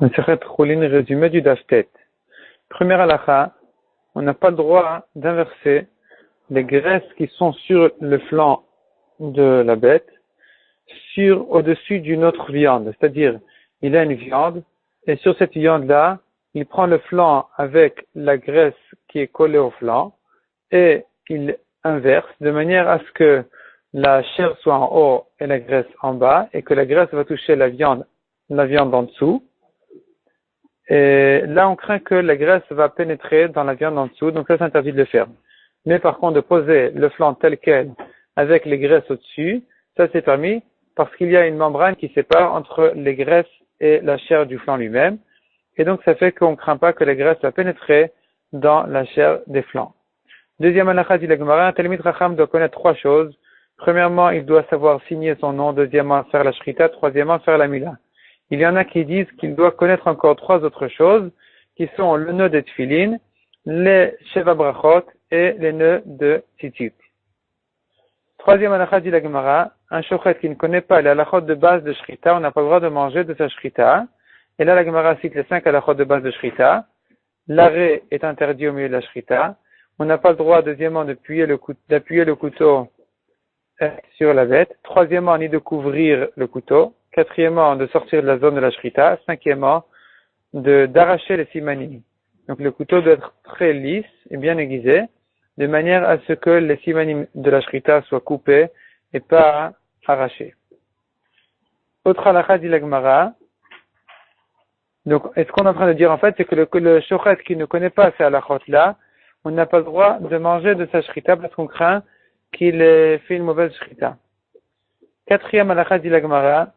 Masechet Choulin, résumé du Daftet. Première halakha, on n'a pas le droit d'inverser les graisses qui sont sur le flanc de la bête au-dessus d'une autre viande. C'est-à-dire, il a une viande et sur cette viande-là, il prend le flanc avec la graisse qui est collée au flanc et il inverse de manière à ce que la chair soit en haut et la graisse en bas et que la graisse va toucher la viande en dessous. Et là, on craint que la graisse va pénétrer dans la viande en dessous, donc ça, c'est interdit de le faire. Mais par contre, de poser le flanc tel quel avec les graisses au-dessus, ça c'est permis parce qu'il y a une membrane qui sépare entre les graisses et la chair du flanc lui-même. Et donc, ça fait qu'on ne craint pas que la graisse va pénétrer dans la chair des flancs. Deuxième halakha dit la Gemara, un Talmid Chacham doit connaître trois choses. Premièrement, il doit savoir signer son nom. Deuxièmement, faire la shrita. Troisièmement, faire la mila. Il y en a qui disent qu'il doit connaître encore trois autres choses, qui sont le nœud de tefillin, les sheva brachot et les nœuds de tzitzit. Troisième halakha dit la Gemara, un shochet qui ne connaît pas les halachot de base de shrita, on n'a pas le droit de manger de sa shrita. Et là, la Gemara cite les 5 halachot de base de shrita. L'arrêt est interdit au milieu de la shrita. On n'a pas le droit, deuxièmement, d'appuyer le couteau sur la bête. Troisièmement, ni de couvrir le couteau. Quatrièmement, de sortir de la zone de la shrita. Cinquièmement, d'arracher les simanim. Donc le couteau doit être très lisse et bien aiguisé, de manière à ce que les simanim de la shrita soient coupés et pas arrachés. Autre halakha dit la Gemara. Donc, est-ce qu'on est en train de dire en fait, c'est que le shochet qui ne connaît pas ces halachot-là, on n'a pas le droit de manger de sa shrita parce qu'on craint qu'il ait fait une mauvaise shrita. Quatrième halakha dit la Gemara,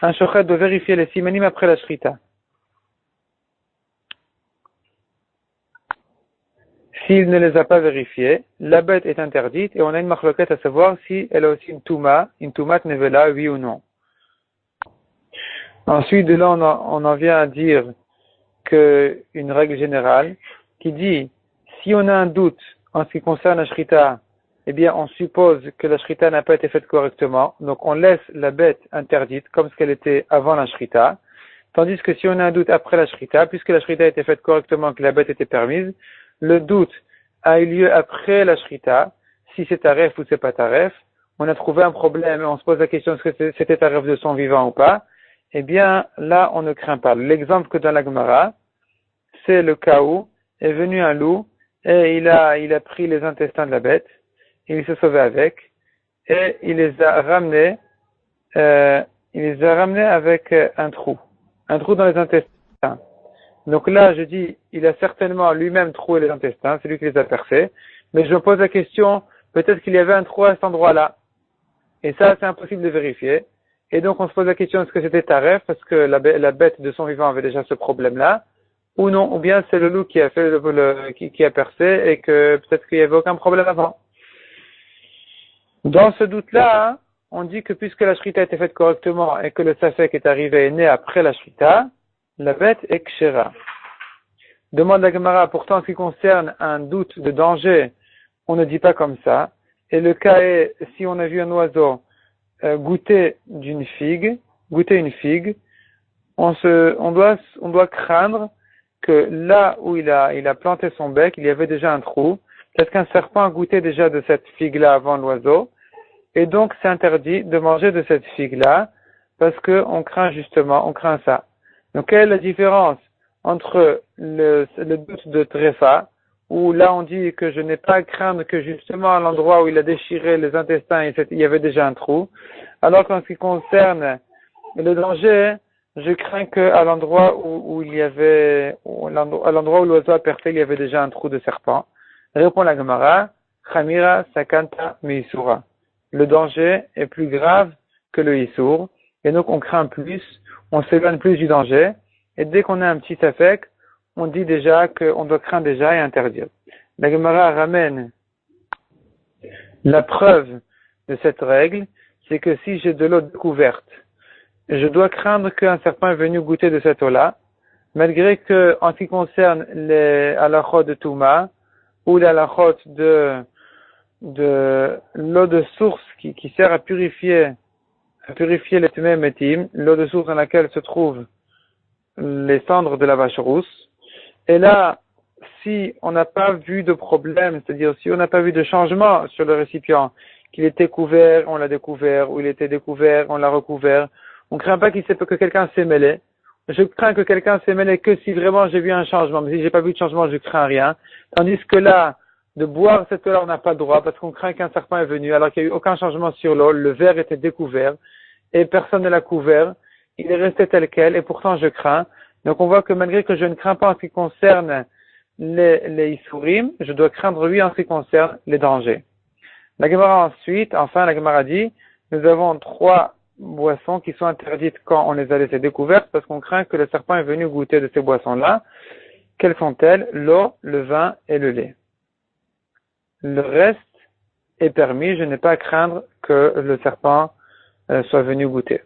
un shochet doit vérifier les simanim après la shrita. S'il ne les a pas vérifiés, la bête est interdite et on a une marloquette à savoir si elle a aussi une tumat nevela, oui ou non. Ensuite, de là, on en vient à dire une règle générale qui dit, si on a un doute en ce qui concerne la shrita, eh bien, on suppose que la shrita n'a pas été faite correctement, donc on laisse la bête interdite comme ce qu'elle était avant la shrita, tandis que si on a un doute après la shrita, puisque la shrita a été faite correctement, que la bête était permise, le doute a eu lieu après la shrita, si c'est taref ou c'est pas taref, on a trouvé un problème et on se pose la question est-ce que c'était taref de son vivant ou pas, eh bien, là, on ne craint pas. L'exemple que dans la Gemara, c'est le cas où est venu un loup et il a pris les intestins de la bête, il s'est sauvé avec, et il les a ramenés avec un trou dans les intestins. Donc là, je dis, il a certainement lui-même troué les intestins, c'est lui qui les a percés, mais je me pose la question, peut-être qu'il y avait un trou à cet endroit-là. Et ça, c'est impossible de vérifier. Et donc, on se pose la question, est-ce que c'était taref, parce que la bête de son vivant avait déjà ce problème-là, ou non, ou bien c'est le loup qui a fait qui a percé, et que peut-être qu'il n'y avait aucun problème avant. Dans ce doute-là, on dit que puisque la shrita a été faite correctement, et que le safek est arrivé et né après la shrita, la bête est kshera. Demande la Gemara, pourtant, en ce qui concerne un doute de danger, on ne dit pas comme ça. Et le cas est, si on a vu un oiseau, goûter une figue, on doit craindre que là où il a planté son bec, il y avait déjà un trou. Peut-être qu'un serpent a goûté déjà de cette figue-là avant l'oiseau. Et donc, c'est interdit de manger de cette figue-là parce que on craint ça. Donc, quelle est la différence entre le doute de tréfa, où là on dit que je n'ai pas à craindre que justement à l'endroit où il a déchiré les intestins, il y avait déjà un trou, alors qu'en ce qui concerne le danger, je crains qu'à l'endroit où l'oiseau a percé, il y avait déjà un trou de serpent. Répond la Gemara, Chamira Sakanta Meisura. Le danger est plus grave que le Issour, et donc on craint plus, on s'éloigne plus du danger, et dès qu'on a un petit safek, on dit déjà qu'on doit craindre déjà et interdire. La Gemara ramène la preuve de cette règle, c'est que si j'ai de l'eau découverte, je dois craindre qu'un serpent est venu goûter de cette eau-là, malgré que, en ce qui concerne les halachot de Touma, ou les halachot de l'eau de source qui sert à purifier les tmei metim, l'eau de source dans laquelle se trouve les cendres de la vache rousse. Et là, si on n'a pas vu de problème, c'est-à-dire si on n'a pas vu de changement sur le récipient, qu'il était couvert, on l'a découvert, ou il était découvert, on l'a recouvert, on ne craint pas que quelqu'un s'est mêlé. Je crains que quelqu'un s'est mêlé que si vraiment j'ai vu un changement. Mais si j'ai pas vu de changement, je crains rien. Tandis que là, de boire cette eau-là, on n'a pas le droit parce qu'on craint qu'un serpent est venu alors qu'il n'y a eu aucun changement sur l'eau. Le verre était découvert et personne ne l'a couvert. Il est resté tel quel et pourtant je crains. Donc on voit que malgré que je ne crains pas en ce qui concerne les Issourim, je dois craindre lui en ce qui concerne les dangers. La Gemara ensuite, enfin la Gemara dit, nous avons 3 boissons qui sont interdites quand on les a laissées découvertes parce qu'on craint que le serpent est venu goûter de ces boissons-là. Quelles sont-elles? L'eau, le vin et le lait. Le reste est permis, je n'ai pas à craindre que le serpent soit venu goûter.